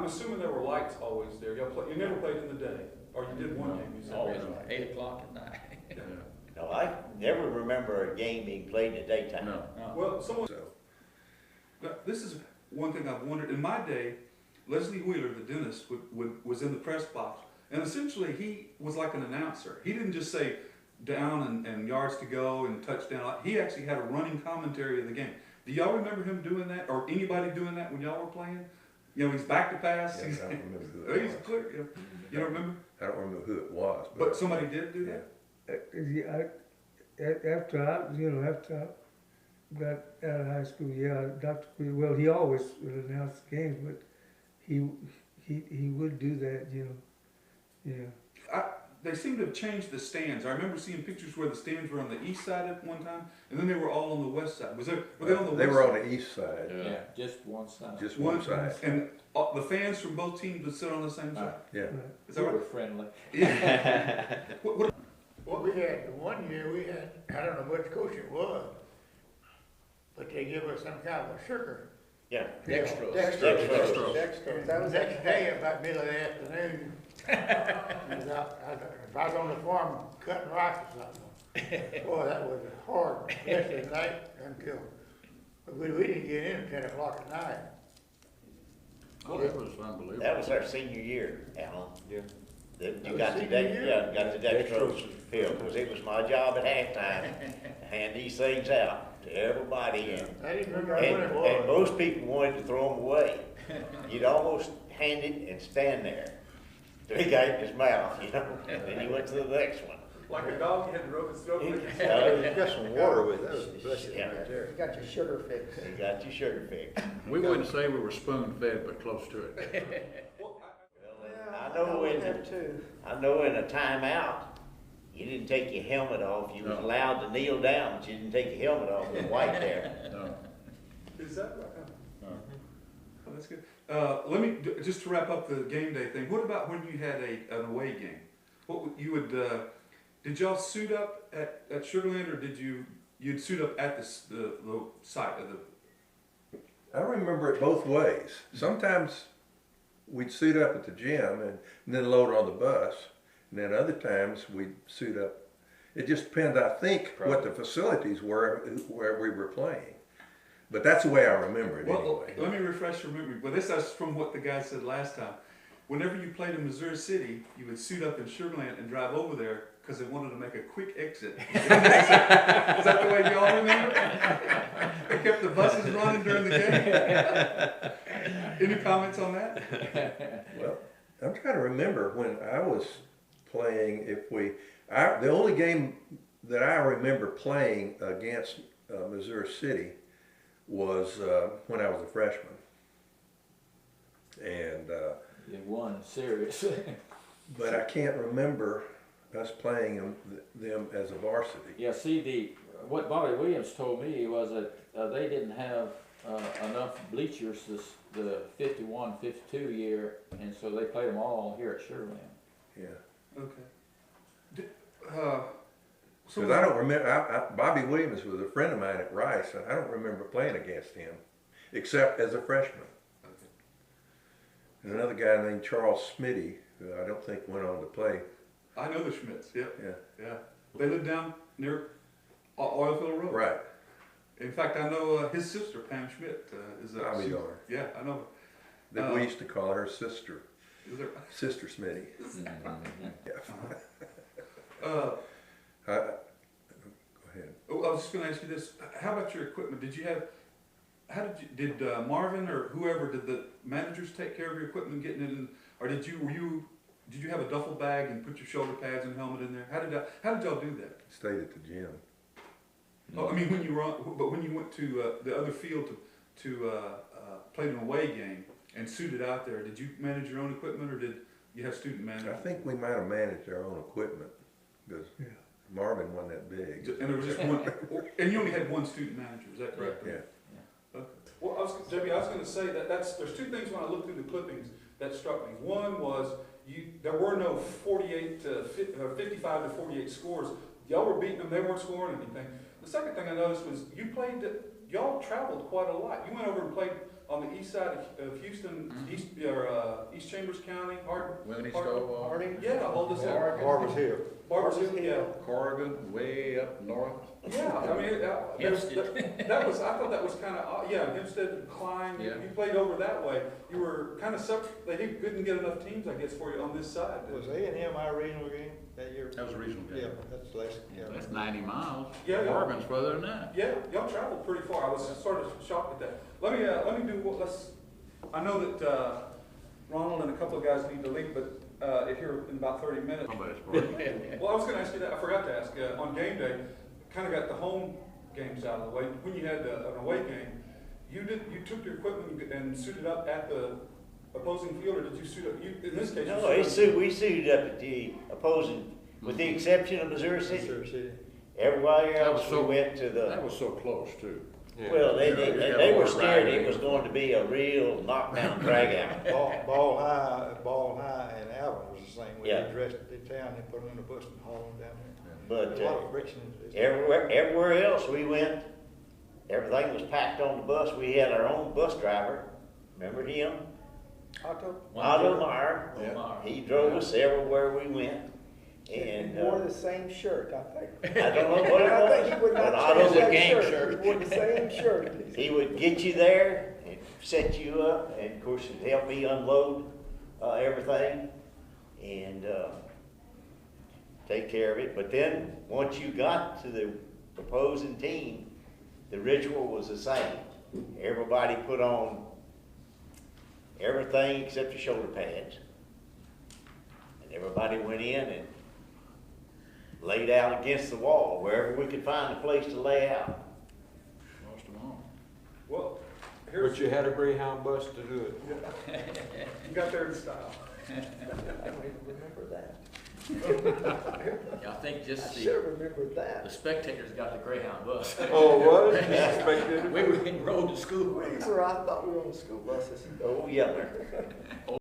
assuming there were lights always there. You never played in the day, or you did one game, you said? Always 8 o'clock at night. Yeah. No, I never remember a game being played in the daytime. No. Well, now, this is one thing I've wondered. In my day, Leslie Wheeler, the dentist, was in the press box, and essentially he was like an announcer. He didn't just say down and yards to go and touchdown. He actually had a running commentary of the game. Do y'all remember him doing that, or anybody doing that when y'all were playing? You know, he's back to pass. Yes, I don't remember who it He's was. clear. You don't remember? I don't remember who it was, But somebody did do that. After I got out of high school, yeah, Dr. Quinn, well, he always would announce the games, but he would do that, yeah. They seem to have changed the stands. I remember seeing pictures where the stands were on the east side at one time, and then they were all on the west side. Were they on the They west were side? on the east side, Yeah, just one side. just one side. And the fans from both teams would sit on the same side. Yeah. Is We that were right? friendly. Yeah. Well, we had, one year we had, I don't know which coach it was, but they give us some kind of a sugar. Yeah. Dextrose. Dextrose. That was next day, about middle of the afternoon. If I was on the farm cutting rocks or something, boy, that was hard, especially at night until, but we didn't get in at 10 o'clock at night. Oh, that was unbelievable. That was our senior year, Alan. Yeah. That That you got was the senior year? got the dextrose field, because it was my job at halftime to hand these things out to everybody, and I didn't remember what it and was. most people wanted to throw them away. You'd almost hand it and stand there till he got it in his mouth, you know, and then he went to the next one. Like a dog, you had to rub its throat. You Got some water with those, bless you, Yeah. right there. You got your sugar fix. got your sugar fix. We wouldn't say we were spoon-fed, but close to it. I know in a timeout, you didn't take your helmet off. You was No. allowed to kneel down, but you didn't take your helmet off. It was white there. No. Is that right? No. Oh, that's good. Let me, just to wrap up the game day thing, what about when you had an away game? You would, did y'all suit up at Sugar Land, or you'd suit up at the site of the? I remember it both ways. Sometimes we'd suit up at the gym and then load on the bus, and then other times we'd suit up. It just depends, I think, what the facilities were where we were playing. But that's the way I remember it Well, anyway. let me refresh your memory. Well, this is from what the guy said last time. Whenever you played in Missouri City, you would suit up in Sugar Land and drive over there because they wanted to make a quick exit. Is that the way you all remember? They kept the buses running during the game. Any comments on that? Well, I'm trying to remember when I was playing, the only game that I remember playing against Missouri City was when I was a freshman. And, You won serious. but I can't remember us playing them as a varsity. Yeah, see, what Bobby Williams told me was that they didn't have enough bleachers the 51, 52 year, and so they played them all here at Sugar Land. Yeah. Okay. Because I don't remember, Bobby Williams was a friend of mine at Rice, and I don't remember playing against him, except as a freshman. And another guy named Charles Smitty, who I don't think went on to play. I know the Schmidts. Yep. Yeah. They live down near Oilfield Road. Right. In fact, I know his sister Pam Schmidt is a. I'll be darned. Yeah, I know. That we used to call her Sister Is there, Smitty. Yeah. uh, Go ahead. Oh, I was just going to ask you this. How about your equipment? Did Marvin or whoever, did the managers take care of your equipment getting it in, or did you have a duffel bag and put your shoulder pads and helmet in there? How did y'all do that? Stayed at the gym. Oh, I mean, when you went to the other field to play an away game and suited out there, did you manage your own equipment, or did you have student I managers? think we might have managed our own equipment, because Marvin wasn't that big. And there was just one, and you only had one student manager, is that correct? Yeah. Okay. Well, Debbie, I was going to say there's two things when I looked through the clippings that struck me. One was there were no 48 to 55 to 48 scores. Y'all were beating them; they weren't scoring anything. The second thing I noticed was y'all traveled quite a lot. You went over and played on the east side of Houston, East Chambers County, Willie Hard- Stovall, yeah, hold this up. Harvard Hill. Barbers Hill, yeah. Corrigan, way up north. Yeah, I mean, that was, I thought that was kind of, yeah, Hempstead, Klein, Yeah. you played over that way. You were kind of they couldn't get enough teams, I guess, for you on this side. Was A&M our regional game that year? That was a regional Yeah, game. that's less, yeah. That's 90 miles. Yeah, yeah. Oregon's further than that. Yeah, y'all traveled pretty far. I was sort of shocked at that. Let me do I know that, Ronald and a couple of guys need to leave, but, if you're in about 30 minutes. Somebody's party. Well, I was gonna ask you that, I forgot to ask, on game day, kinda got the home games out of the way. When you had an away game, you took your equipment and suited up at the opposing field, or did you suit up, in this case? No, we suited up at the opposing, with the exception of Missouri City. Missouri City. Everywhere That was else, we so- went to That the, was so close too. well, Yeah, they were yeah, scared right. it was going to be a real knockdown drag out. Ball High and Alvin was the same way. Yeah. They dressed the town, they put them in the bus and hauled them down there. But, A lot of friction. everywhere else we went, everything was packed on the bus. We had our own bus driver. Remember him? Otto Meyer. Yeah. He drove us everywhere we went. And, He wore the same shirt, I think. I don't know what it I think was, he would but not Otto change was that game shirt. He wore the same shirt. He would get you there and set you up, and of course, he'd help me unload, everything, and, take care of it. But then, once you got to the opposing team, the ritual was the same. Everybody put on everything except the shoulder pads. And everybody went in and laid out against the wall, wherever we could find a place to lay out. Most of them all. Well, But you had a Greyhound bus to do it. you got there in style. I don't even remember that. I think I just should have remembered that. the spectators got the Greyhound bus. Oh, was it? Spectator? We were getting rolled to school. Where I thought we were on school buses. Oh, yeah.